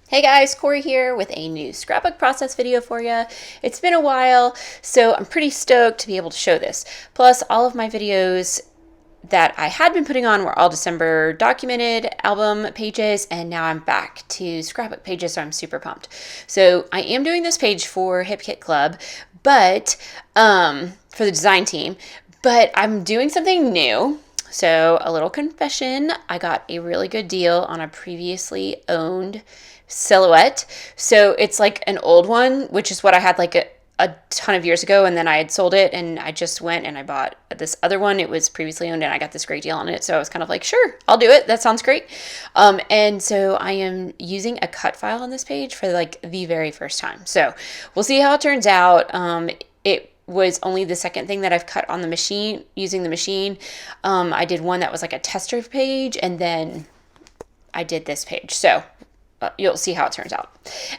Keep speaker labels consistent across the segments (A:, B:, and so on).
A: Hey guys, Corey here with a new scrapbook process video for you. It's been a while, so I'm pretty stoked to be able to show this. Plus, all of my videos that I had been putting on were all December documented album pages, and now I'm back to scrapbook pages, so I'm super pumped. So I am doing this page for Hip Kit Club, but for the design team, but I'm doing something new. So a little confession, I got a really good deal on a previously owned silhouette. So it's like an old one, which is what I had like a ton of years ago, and then I had sold it and I just went and I bought this other one. It was previously owned and I got this great deal on it. So I was kind of like, sure, I'll do it. That sounds great. And so I am using a cut file on this page for like the very first time. So we'll see how it turns out. It was only the second thing that I've cut on the machine using the machine. I did one that was like a tester page, and then I did this page. So you'll see how it turns out.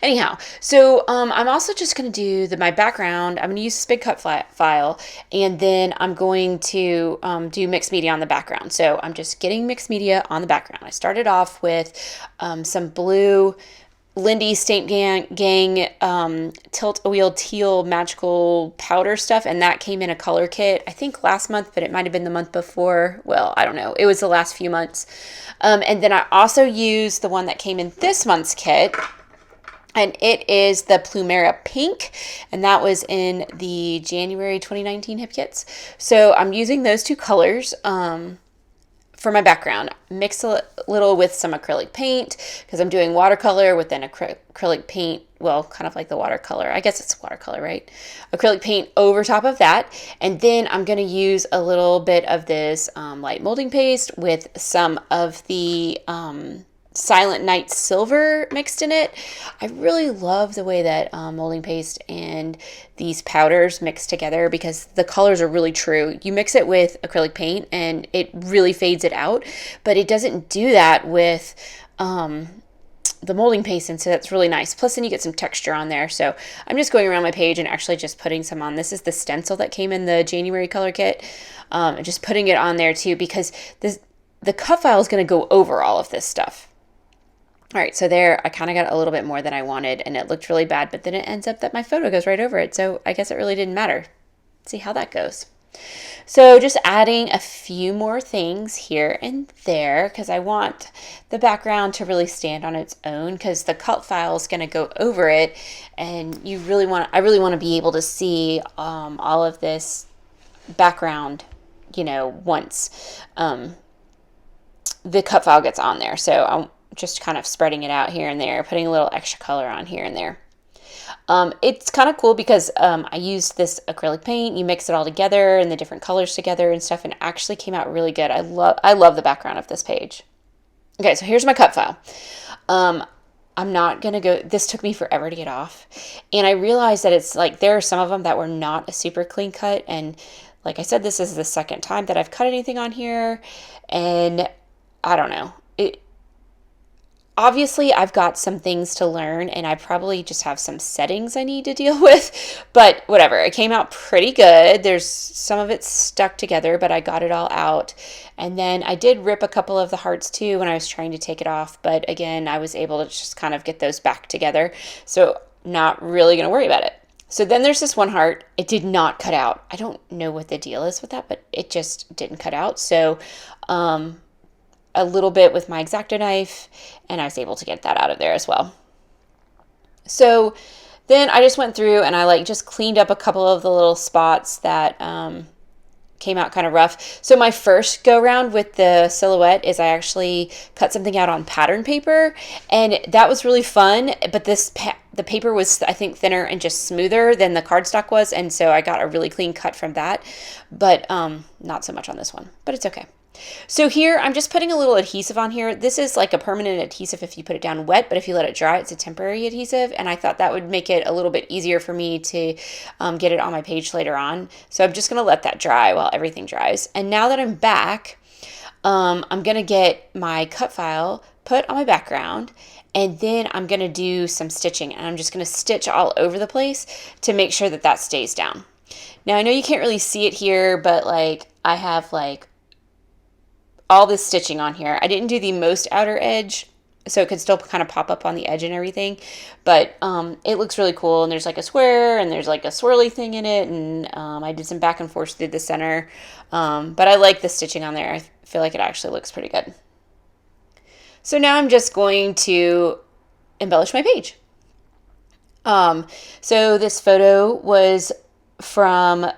A: Anyhow, so I'm also just going to do my background. I'm going to use this big cut file, and then I'm going to do mixed media on the background. So I'm just getting mixed media on the background. I started off with some blue Lindy Stamp Gang Tilt a Wheel Teal Magical Powder stuff, and that came in a color kit, I think last month, but it might have been the month before. Well, I don't know. It was the last few months. And then I also used the one that came in this month's kit, and it is the Plumera Pink, and that was in the January 2019 Hip Kits. So I'm using those two colors for my background. Mix a little with some acrylic paint because I'm doing watercolor with an acrylic paint, well, kind of like the watercolor. I guess it's watercolor, right? Acrylic paint over top of that. And then I'm going to use a little bit of this light molding paste with some of the Silent Night Silver mixed in it. I really love the way that molding paste and these powders mix together because the colors are really true. You mix it with acrylic paint and it really fades it out, but it doesn't do that with the molding paste, and so that's really nice. Plus then you get some texture on there. So I'm just going around my page and actually just putting some on. This is the stencil that came in the January color kit, and just putting it on there too because the cut file is going to go over all of this stuff. All right, so there, I kind of got a little bit more than I wanted, and it looked really bad, but then it ends up that my photo goes right over it, so I guess it really didn't matter. Let's see how that goes. So just adding a few more things here and there, because I want the background to really stand on its own, because the cut file is going to go over it, and I really want to be able to see all of this background, once the cut file gets on there. So I'm just kind of spreading it out here and there, putting a little extra color on here and there. It's kind of cool because I used this acrylic paint. You mix it all together and the different colors together and stuff, and it actually came out really good. I love the background of this page. Okay, so here's my cut file. I'm not going to go, this took me forever to get off, and I realized that it's like there are some of them that were not a super clean cut, and like I said, this is the second time that I've cut anything on here, and I don't know. Obviously, I've got some things to learn, and I probably just have some settings I need to deal with, but whatever. It came out pretty good. There's some of it stuck together, but I got it all out. And then I did rip a couple of the hearts too when I was trying to take it off, but again, I was able to just kind of get those back together, so not really going to worry about it. So then there's this one heart. It did not cut out. I don't know what the deal is with that, but it just didn't cut out. So, a little bit with my X-Acto knife, and I was able to get that out of there as well. So then I just went through and I just cleaned up a couple of the little spots that came out kind of rough. So my first go round with the silhouette is I actually cut something out on pattern paper, and that was really fun, but the paper was, I think, thinner and just smoother than the cardstock was, and so I got a really clean cut from that, but not so much on this one, but it's okay. So here, I'm just putting a little adhesive on here. This is like a permanent adhesive if you put it down wet, but if you let it dry, it's a temporary adhesive, and I thought that would make it a little bit easier for me to get it on my page later on. So I'm just going to let that dry while everything dries. And now that I'm back, I'm going to get my cut file put on my background, and then I'm going to do some stitching, and I'm just going to stitch all over the place to make sure that that stays down. Now, I know you can't really see it here, but I have all this stitching on here. I didn't do the most outer edge, so it could still kind of pop up on the edge and everything. But it looks really cool, and there's like a square, and there's like a swirly thing in it, and I did some back and forth through the center. But I like the stitching on there. I feel like it actually looks pretty good. So now I'm just going to embellish my page. So this photo was from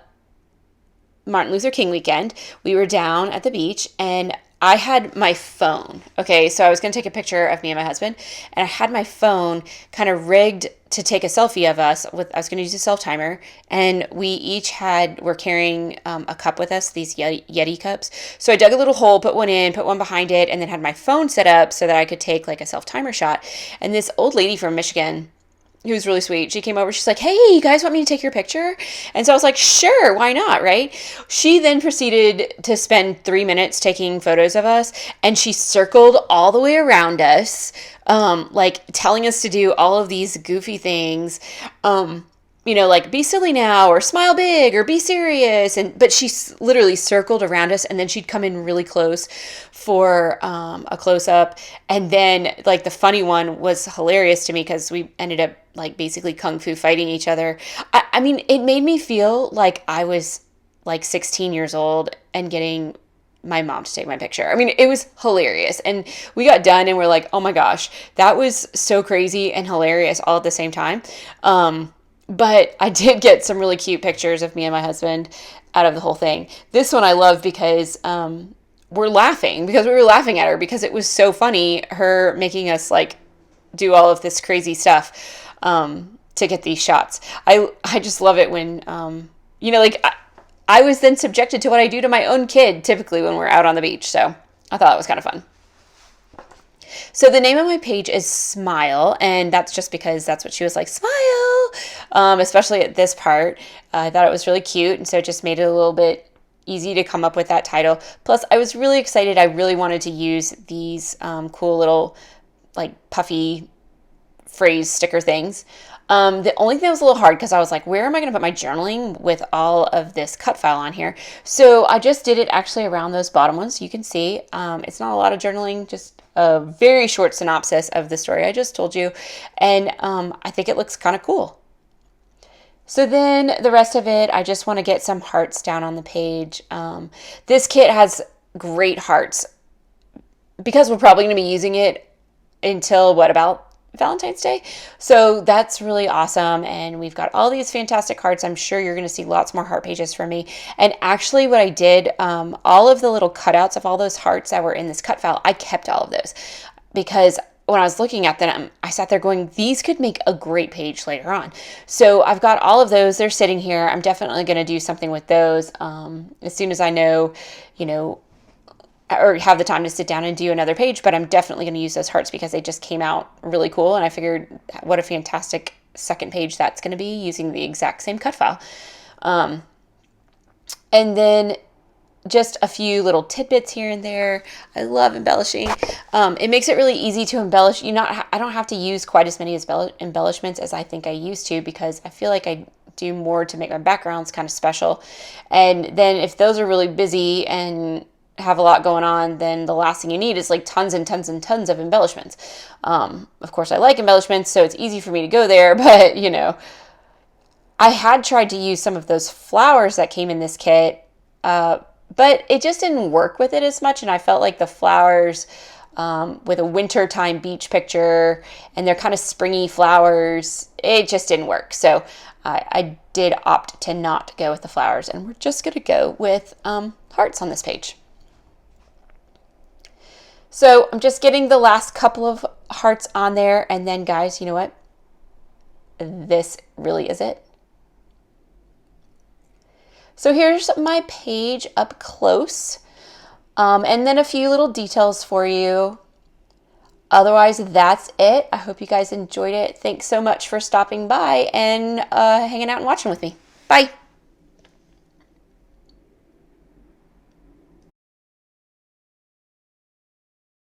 A: Martin Luther King weekend. We were down at the beach, and I had my phone. Okay, so I was going to take a picture of me and my husband, and I had my phone kind of rigged to take a selfie of us. I was going to use a self timer, and we each were carrying a cup with us, these Yeti cups. So I dug a little hole, put one in, put one behind it, and then had my phone set up so that I could take like a self timer shot. And this old lady from Michigan, who was really sweet, she came over, she's like, hey, you guys want me to take your picture? And so I was like, sure, why not, right? She then proceeded to spend 3 minutes taking photos of us, and she circled all the way around us, like telling us to do all of these goofy things, like be silly now, or smile big, or be serious. But she literally circled around us, and then she'd come in really close for a close-up. And then like the funny one was hilarious to me because we ended up like basically kung fu fighting each other. I mean, it made me feel like I was like 16 years old and getting my mom to take my picture. I mean, it was hilarious. And we got done and we're like, oh my gosh, that was so crazy and hilarious all at the same time. But I did get some really cute pictures of me and my husband out of the whole thing. This one I love because we were laughing at her because it was so funny, her making us like do all of this crazy stuff to get these shots. I just love it when, I was then subjected to what I do to my own kid typically when we're out on the beach. So I thought it was kind of fun. So the name of my page is Smile, and that's just because that's what she was like, smile, especially at this part. I thought it was really cute, and so it just made it a little bit easy to come up with that title. Plus, I was really excited. I really wanted to use these cool little like puffy phrase sticker things. The only thing that was a little hard because I was like, where am I going to put my journaling with all of this cut file on here? So I just did it actually around those bottom ones. You can see it's not a lot of journaling, just a very short synopsis of the story I just told you. And I think it looks kind of cool. So then the rest of it, I just want to get some hearts down on the page. This kit has great hearts because we're probably going to be using it until about Valentine's Day. So that's really awesome. And we've got all these fantastic hearts. I'm sure you're going to see lots more heart pages from me. And actually what I did, all of the little cutouts of all those hearts that were in this cut file, I kept all of those because when I was looking at them, I sat there going, these could make a great page later on. So I've got all of those. They're sitting here. I'm definitely going to do something with those as soon as I know, or have the time to sit down and do another page, but I'm definitely going to use those hearts because they just came out really cool. And I figured what a fantastic second page that's going to be using the exact same cut file. And then just a few little tidbits here and there. I love embellishing. It makes it really easy to embellish. I don't have to use quite as many embellishments as I think I used to because I feel like I do more to make my backgrounds kind of special. And then if those are really busy and have a lot going on, then the last thing you need is like tons and tons and tons of embellishments. Of course, I like embellishments, so it's easy for me to go there, but I had tried to use some of those flowers that came in this kit, but it just didn't work with it as much, and I felt like the flowers with a wintertime beach picture, and they're kind of springy flowers, it just didn't work. So I did opt to not go with the flowers, and we're just going to go with hearts on this page. So I'm just getting the last couple of hearts on there, and then guys, you know what? This really is it. So here's my page up close, and then a few little details for you. Otherwise, that's it. I hope you guys enjoyed it. Thanks so much for stopping by and hanging out and watching with me. Bye.